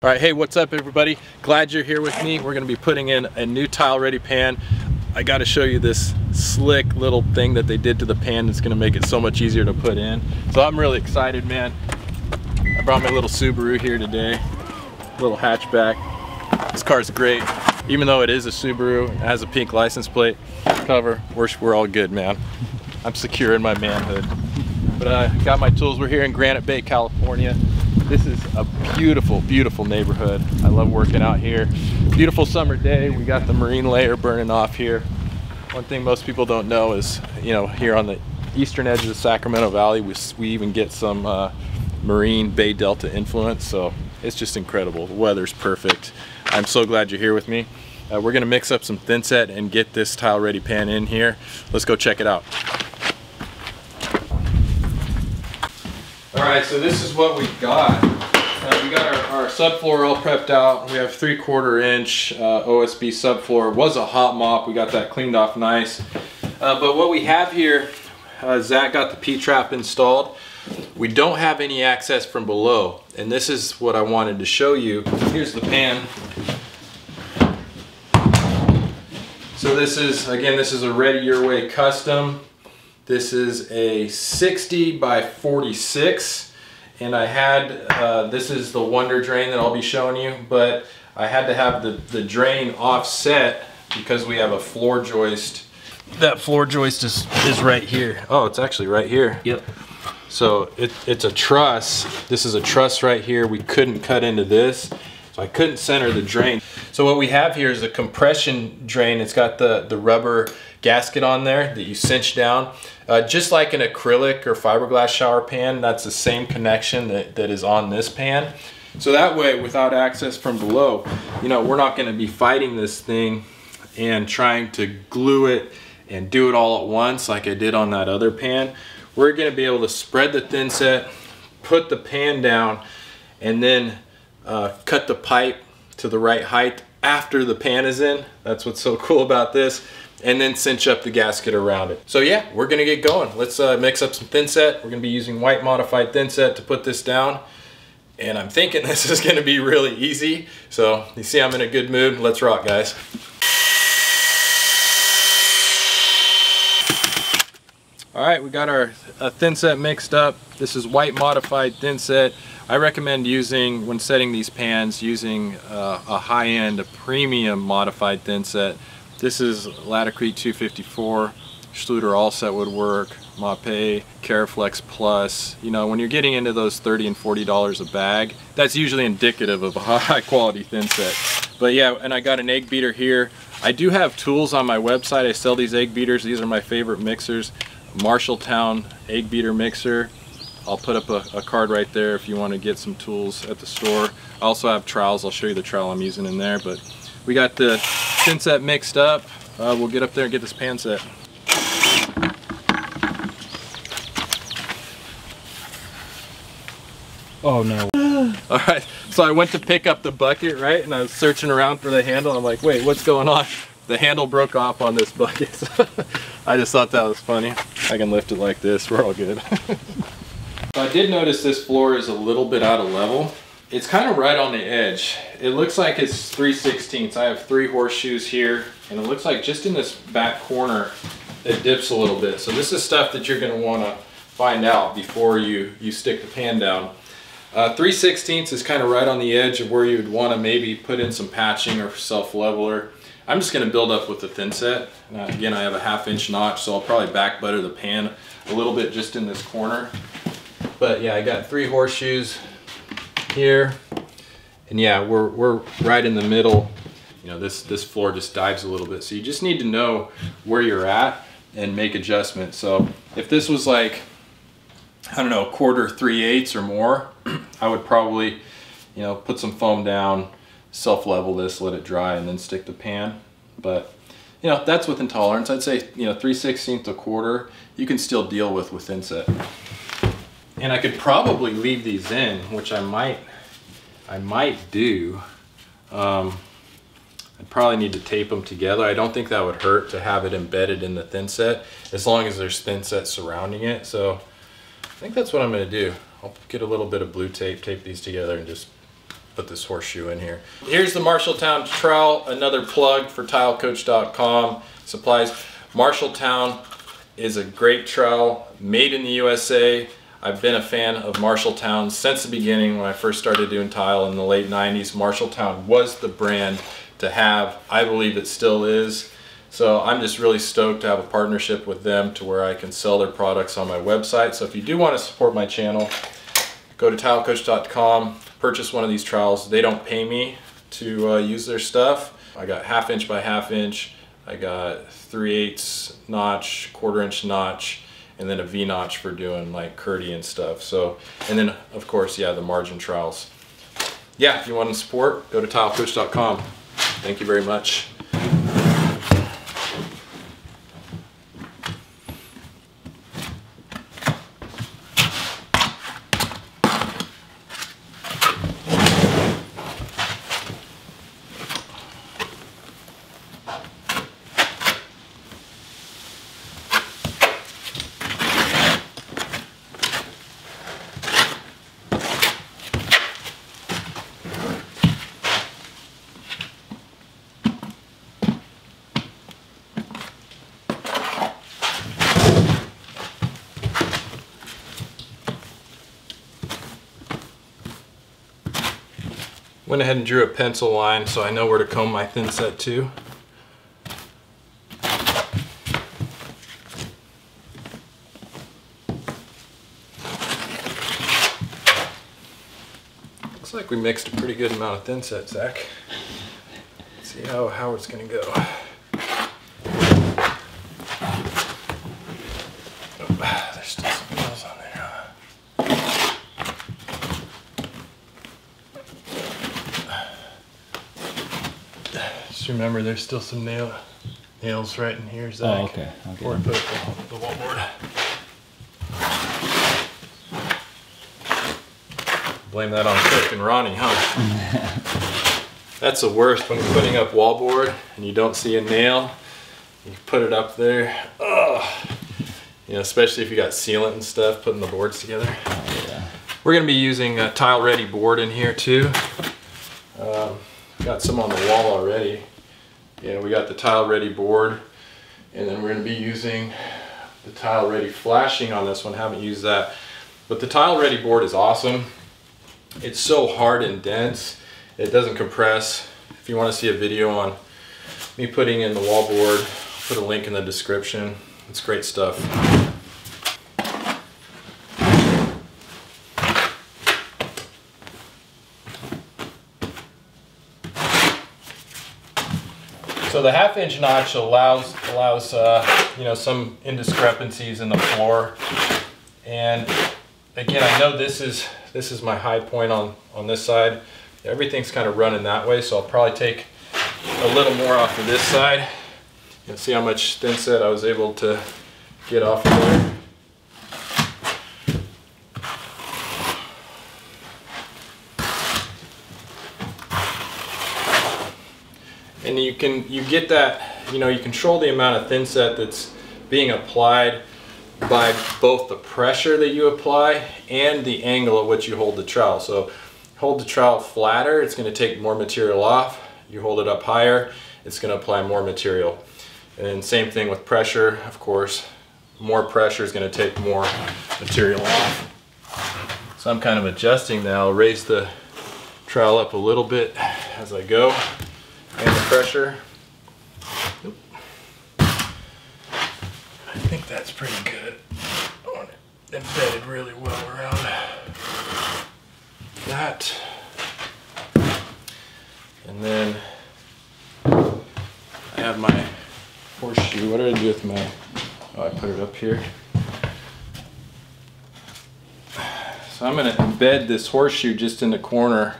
All right, hey, what's up everybody? Glad you're here with me. We're gonna be putting in a new tile ready pan. I gotta show you this slick little thing that they did to the pan that's gonna make it so much easier to put in. So I'm really excited, man. I brought my little Subaru here today, little hatchback. This car's great. Even though it is a Subaru, it has a pink license plate cover, we're all good, man. I'm secure in my manhood. But I got my tools. We're here in Granite Bay, California. This is a beautiful, beautiful neighborhood. I love working out here. Beautiful summer day. We got the marine layer burning off here. One thing most people don't know is, you know, here on the eastern edge of the Sacramento Valley, we even get some marine Bay Delta influence. So it's just incredible. The weather's perfect. I'm so glad you're here with me. We're gonna mix up some thin set and get this tile ready pan in here. Let's go check it out. All right, so this is what we got. We got our subfloor all prepped out. We have 3/4 inch OSB subfloor. It was a hot mop. We got that cleaned off nice. But what we have here, Zach got the P-trap installed. We don't have any access from below. And this is what I wanted to show you. Here's the pan. So this is, again, this is a Redi Your Way custom. This is a 60 by 46, and I had, this is the Wonder drain that I'll be showing you, but I had to have the drain offset because we have a floor joist. That floor joist is right here. Oh, it's actually right here. Yep. So it's a truss. This is a truss right here. We couldn't cut into this, so I couldn't center the drain. So what we have here is a compression drain. It's got the rubber gasket on there that you cinch down. Just like an acrylic or fiberglass shower pan, that's the same connection that is on this pan. So that way, without access from below, you know, we're not gonna be fighting this thing and trying to glue it and do it all at once like I did on that other pan. We're gonna be able to spread the thin set, put the pan down, and then cut the pipe to the right height after the pan is in. That's what's so cool about this. And then cinch up the gasket around it. So yeah, we're gonna get going. Let's mix up some thin set. We're gonna be using white modified thin set to put this down. And I'm thinking this is gonna be really easy. So you see I'm in a good mood. Let's rock, guys. All right, we got our thin set mixed up. This is white modified thin set. I recommend using, when setting these pans, using a high-end, a premium modified thin set. This is Latticrete 254, Schluter All Set would work, Mapei, Caraflex Plus. You know, when you're getting into those $30 and $40 a bag, that's usually indicative of a high quality thin set. But yeah, and I got an egg beater here. I do have tools on my website. I sell these egg beaters. These are my favorite mixers. Marshalltown egg beater mixer. I'll put up a card right there if you want to get some tools at the store. I also have trowels. I'll show you the trowel I'm using in there. But we got the thin set mixed up. We'll get up there and get this pan set. Oh no. All right, so I went to pick up the bucket, right? And I was searching around for the handle. I'm like, wait, what's going on? The handle broke off on this bucket. I just thought that was funny. I can lift it like this, we're all good. So I did notice this floor is a little bit out of level. It's kind of right on the edge. It looks like it's 3/16. I have 3 horseshoes here, and it looks like just in this back corner, it dips a little bit. So this is stuff that you're gonna wanna find out before you stick the pan down. 3/16 is kind of right on the edge of where you'd wanna maybe put in some patching or self-leveler. I'm just gonna build up with the thin set. Again, I have a 1/2 inch notch, so I'll probably back butter the pan a little bit just in this corner. But yeah, I got 3 horseshoes here, and yeah, we're right in the middle. You know, this floor just dives a little bit, so you just need to know where you're at and make adjustments. So if this was like, I don't know, 1/4 3/8 or more, I would probably, you know, put some foam down, self-level this, let it dry, and then stick the pan. But you know, that's within tolerance. I'd say, you know, 3/16 to 1/4 you can still deal with thin set. And I could probably leave these in, which I might do. I'd probably need to tape them together. I don't think that would hurt to have it embedded in the thin set, as long as there's thin set surrounding it. So I think that's what I'm gonna do. I'll get a little bit of blue tape, tape these together, and just put this horseshoe in here. Here's the Marshalltown trowel, another plug for tilecoach.com supplies. Marshalltown is a great trowel made in the USA. I've been a fan of Marshalltown since the beginning when I first started doing tile in the late 90s. Marshalltown was the brand to have. I believe it still is. So I'm just really stoked to have a partnership with them to where I can sell their products on my website. So if you do want to support my channel, go to tilecoach.com, purchase one of these trowels. They don't pay me to use their stuff. I got 1/2 inch by 1/2 inch. I got 3/8 notch, 1/4 inch notch, and then a V notch for doing like Curdy and stuff. So, and then of course, yeah, the margin trowels. Yeah, if you want to support, go to tilecoach.com. Thank you very much. Went ahead and drew a pencil line so I know where to comb my thin set to. Looks like we mixed a pretty good amount of thin set, Zach. Let's see how it's gonna go. Oh, there's still some nails on there. Just remember, there's still some nails right in here, Zach. Oh, okay. Before I put the wallboard. Blame that on Cook and Ronnie, huh? That's the worst when you're putting up wallboard and you don't see a nail. You put it up there. Ugh. You know, especially if you got sealant and stuff, putting the boards together. Oh, yeah. We're gonna be using a tile ready board in here too. Got some on the wall already. Yeah, we got the tile ready board, and then we're going to be using the tile ready flashing on this one. Haven't used that, but the tile ready board is awesome. It's so hard and dense, it doesn't compress. If you want to see a video on me putting in the wallboard, I'll put a link in the description. It's great stuff. So the 1/2 inch notch allows you know, some indiscrepancies in the floor. And again, I know this is my high point on this side. Everything's kind of running that way, so I'll probably take a little more off of this side. You'll see how much thin set I was able to get off of there. And you get that, you know, you control the amount of thin set that's being applied by both the pressure that you apply and the angle at which you hold the trowel. So hold the trowel flatter, it's going to take more material off. You hold it up higher, it's going to apply more material. And then same thing with pressure, of course. More pressure is going to take more material off. So I'm kind of adjusting now. I'll raise the trowel up a little bit as I go. And the pressure. Oop. I think that's pretty good. I want it embedded really well around that. And then I have my horseshoe. What did I do with my, oh, I put it up here. So I'm going to embed this horseshoe just in the corner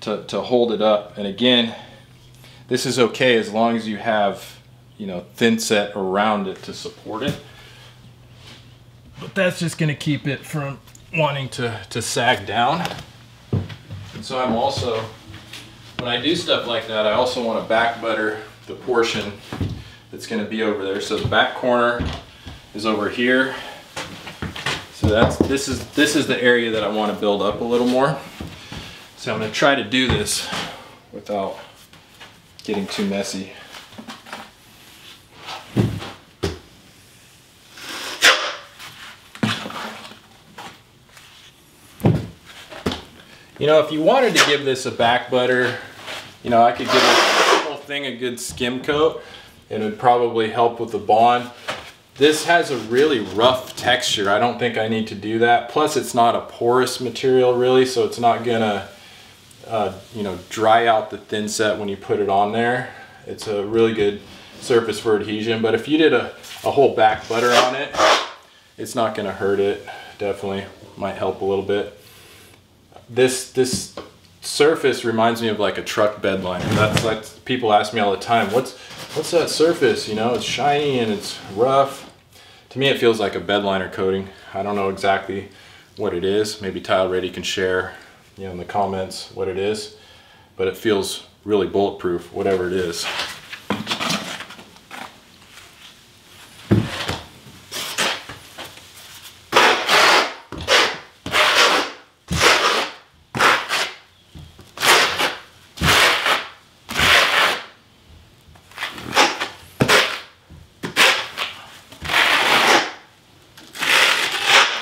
to hold it up. And again, this is okay as long as you have, you know, thin set around it to support it. But that's just going to keep it from wanting to sag down. And so I'm also, when I do stuff like that, I also want to back butter the portion that's going to be over there. So the back corner is over here. So this is the area that I want to build up a little more. So I'm going to try to do this without getting too messy. You know, if you wanted to give this a back butter, you know, I could give the whole thing a good skim coat and it would probably help with the bond. This has a really rough texture. I don't think I need to do that. Plus it's not a porous material really, so it's not gonna you know, dry out the thin set when you put it on there. It's a really good surface for adhesion, but if you did a whole back butter on it, it's not gonna hurt it. Definitely might help a little bit. This surface reminds me of like a truck bed liner. That's like, people ask me all the time, what's that surface? You know, it's shiny and it's rough. To me, it feels like a bed liner coating. I don't know exactly what it is. Maybe Tile Redi can share, you know, in the comments what it is, but it feels really bulletproof, whatever it is.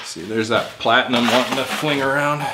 See, there's that platinum wanting to fling around.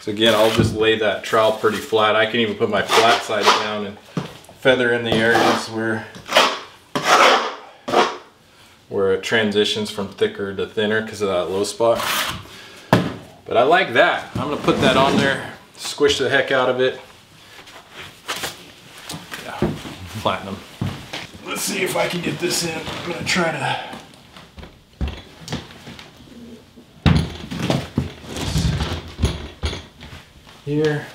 So again, I'll just lay that trowel pretty flat. I can even put my flat side down and feather in the areas where it transitions from thicker to thinner because of that low spot. But I like that. I'm gonna put that on there, squish the heck out of it. Yeah, platinum. Let's see if I can get this in. I'm gonna try to. Here,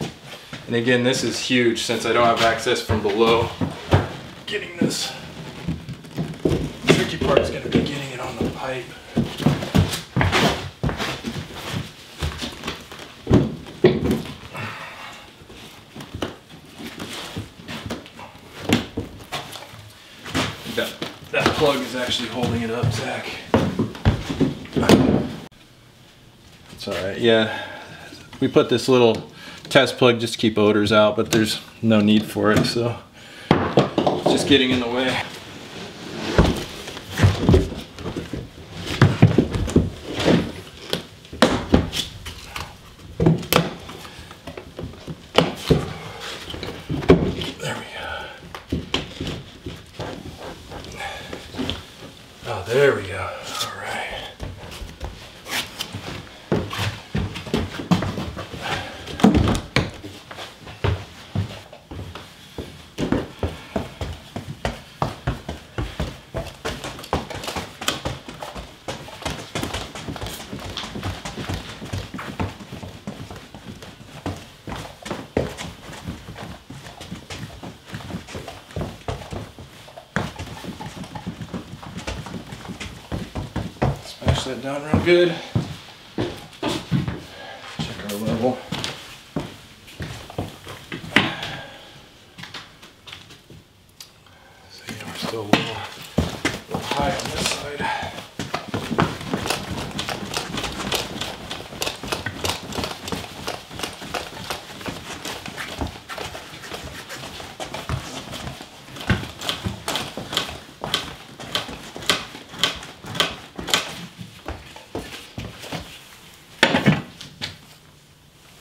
and again, this is huge since I don't have access from below. Getting this, the tricky part is going to be getting it on the pipe. That plug is actually holding it up, Zach. It's all right. Yeah, we put this little test plug just to keep odors out, but there's no need for it, so it's just getting in the way. There we go. Oh, there we go. All right. Smash that down real good. Check our level. So, you know, we're still a little high on this side.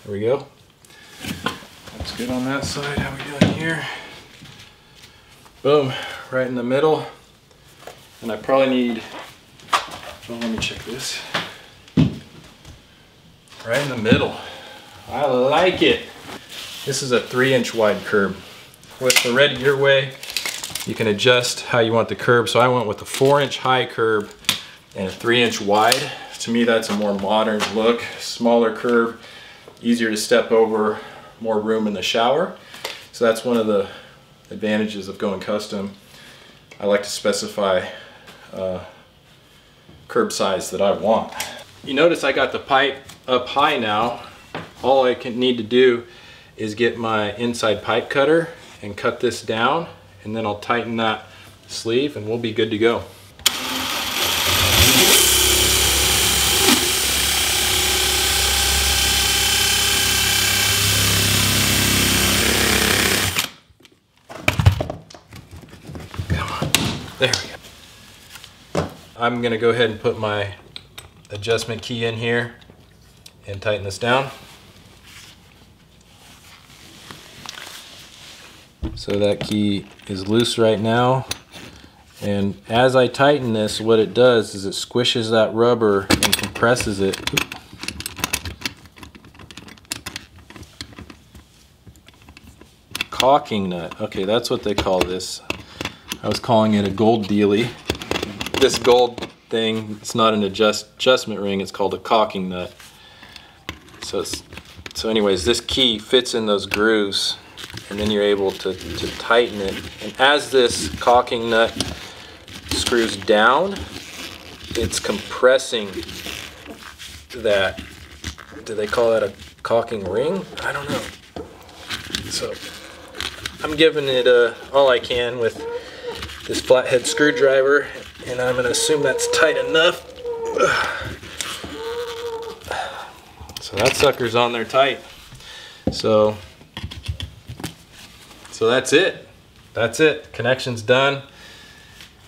There we go. That's good on that side. How we doing here? Boom, right in the middle. And I probably need, well, let me check this. Right in the middle. I like it. This is a 3-inch wide curb. With the Redi Your Way, you can adjust how you want the curb. So I went with a 4-inch high curb and a 3-inch wide. To me, that's a more modern look. Smaller curb, easier to step over, more room in the shower. So that's one of the advantages of going custom. I like to specify curb size that I want. You notice I got the pipe up high now. All I need to do is get my inside pipe cutter and cut this down, and then I'll tighten that sleeve and we'll be good to go. Come on, there we go. I'm gonna go ahead and put my adjustment key in here and tighten this down. So that key is loose right now, and as I tighten this, what it does is it squishes that rubber and compresses it. Caulking nut, okay, that's what they call this. I was calling it a gold dealie. This gold thing, it's not an adjustment ring, it's called a caulking nut. So anyways, this key fits in those grooves, and then you're able to tighten it. And as this caulking nut screws down, it's compressing that. Do they call that a caulking ring? I don't know. So I'm giving it all I can with this flathead screwdriver, and I'm going to assume that's tight enough. So that sucker's on there tight. So that's it. That's it. Connection's done.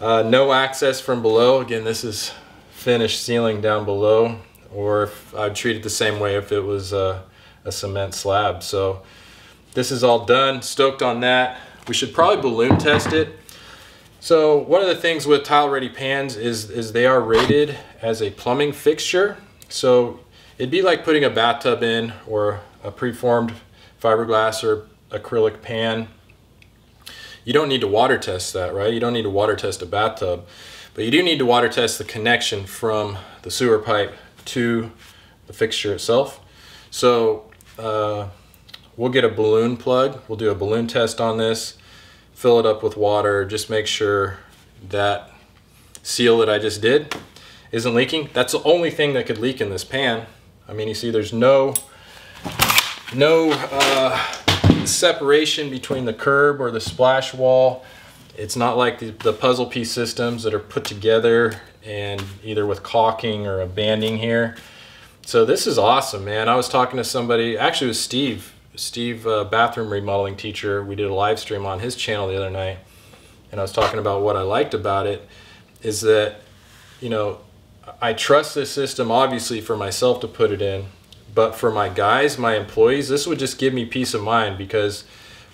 No access from below. Again, this is finished ceiling down below, or if I'd treat it the same way if it was a cement slab. So this is all done. Stoked on that. We should probably balloon test it. So one of the things with tile ready pans is they are rated as a plumbing fixture. So it'd be like putting a bathtub in, or a preformed fiberglass or acrylic pan. You don't need to water test that, right? You don't need to water test a bathtub, but you do need to water test the connection from the sewer pipe to the fixture itself. So we'll get a balloon plug. We'll do a balloon test on this, fill it up with water, just make sure that seal that I just did isn't leaking. That's the only thing that could leak in this pan. I mean, you see there's no separation between the curb or the splash wall. It's not like the puzzle piece systems that are put together and either with caulking or a banding here. So this is awesome, man. I was talking to somebody, actually it was Steve, bathroom remodeling teacher. We did a live stream on his channel the other night, and I was talking about what I liked about it is that, you know, I trust this system obviously for myself to put it in, but for my guys, my employees, this would just give me peace of mind, because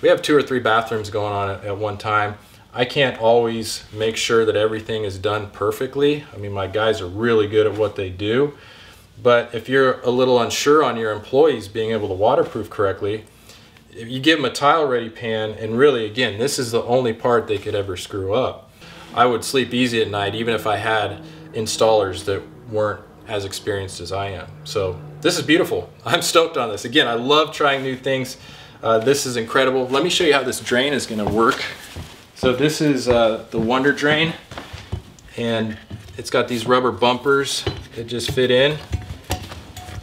we have 2 or 3 bathrooms going on at one time. I can't always make sure that everything is done perfectly. I mean, my guys are really good at what they do, but if you're a little unsure on your employees being able to waterproof correctly, if you give them a tile ready pan, and really, again, this is the only part they could ever screw up, I would sleep easy at night, even if I had installers that weren't as experienced as I am. So this is beautiful. I'm stoked on this. Again, I love trying new things. This is incredible. Let me show you how this drain is going to work. So this is the Wonder Drain, and it's got these rubber bumpers that just fit in.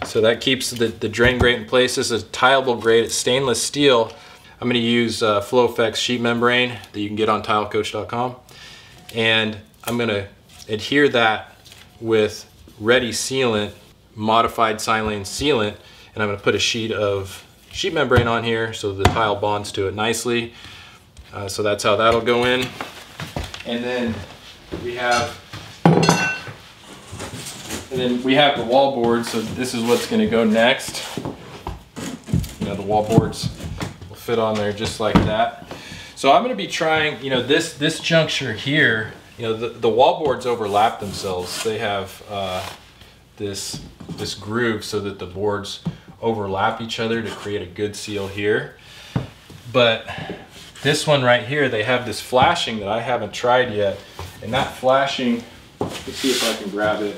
So that keeps the drain grate in place. This is a tileable grate. It's stainless steel. I'm going to use FlowFX sheet membrane that you can get on tilecoach.com, and I'm going to adhere that with Redi sealant, modified silane sealant, and I'm going to put a sheet of sheet membrane on here so the tile bonds to it nicely. So that's how that'll go in. And then we have the wall boards. So this is what's going to go next. You know, the wall boards will fit on there just like that. So I'm going to be trying, you know, this juncture here. You know, the wall boards overlap themselves. They have this groove so that the boards overlap each other to create a good seal here. But this one right here, they have this flashing that I haven't tried yet. And that flashing, let's see if I can grab it.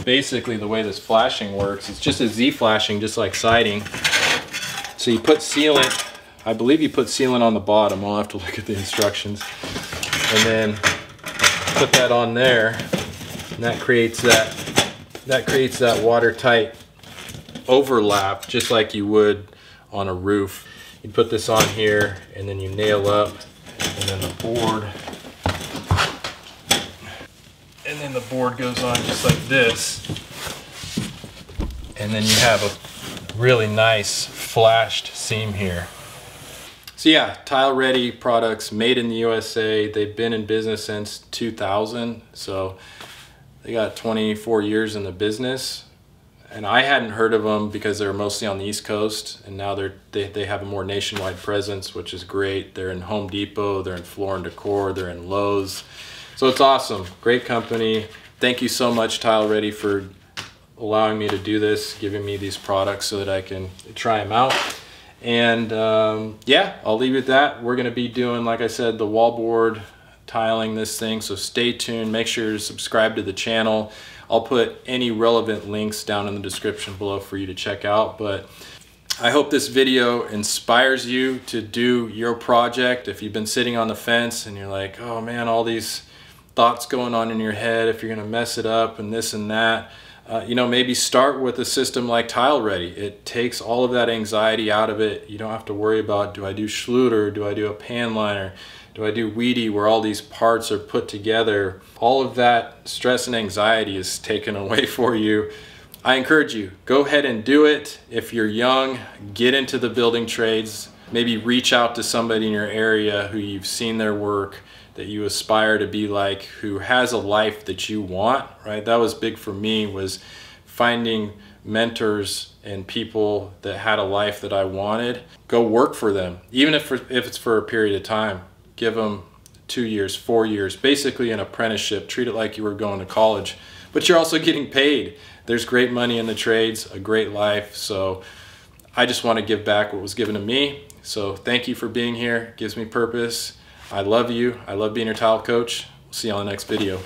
Basically the way this flashing works, it's just a Z flashing, just like siding. So you put sealant, I believe you put sealant on the bottom. I'll have to look at the instructions. And then put that on there, and that creates that watertight overlap, just like you would on a roof. You put this on here, and then you nail up, and then the board goes on just like this, and then you have a really nice flashed seam here. So yeah, Tile Redi products, made in the USA. They've been in business since 2000, so they got 24 years in the business. And I hadn't heard of them because they were mostly on the East Coast, and now they have a more nationwide presence, which is great. They're in Home Depot, they're in Floor & Decor, they're in Lowe's. So it's awesome, great company. Thank you so much, Tile Redi, for allowing me to do this, giving me these products so that I can try them out. And yeah, I'll leave it at that. We're gonna be doing, like I said, the wallboard tiling this thing, so stay tuned. Make sure to subscribe to the channel. I'll put any relevant links down in the description below for you to check out. But I hope this video inspires you to do your project. If you've been sitting on the fence and you're like, oh man, all these thoughts going on in your head, if you're gonna mess it up and this and that, you know, maybe start with a system like Tile Redi. It takes all of that anxiety out of it. You don't have to worry about, do I do Schluter, do I do a pan liner, do I do weedy, where all these parts are put together. All of that stress and anxiety is taken away for you. I encourage you, go ahead and do it. If you're young, get into the building trades. Maybe reach out to somebody in your area who you've seen their work, that you aspire to be like, who has a life that you want, right? That was big for me, was finding mentors and people that had a life that I wanted. Go work for them, even if it's for a period of time. Give them 2 years, 4 years, basically an apprenticeship. Treat it like you were going to college, but you're also getting paid. There's great money in the trades, a great life. So I just want to give back what was given to me. So thank you for being here. It gives me purpose. I love you. I love being your tile coach. See you on the next video.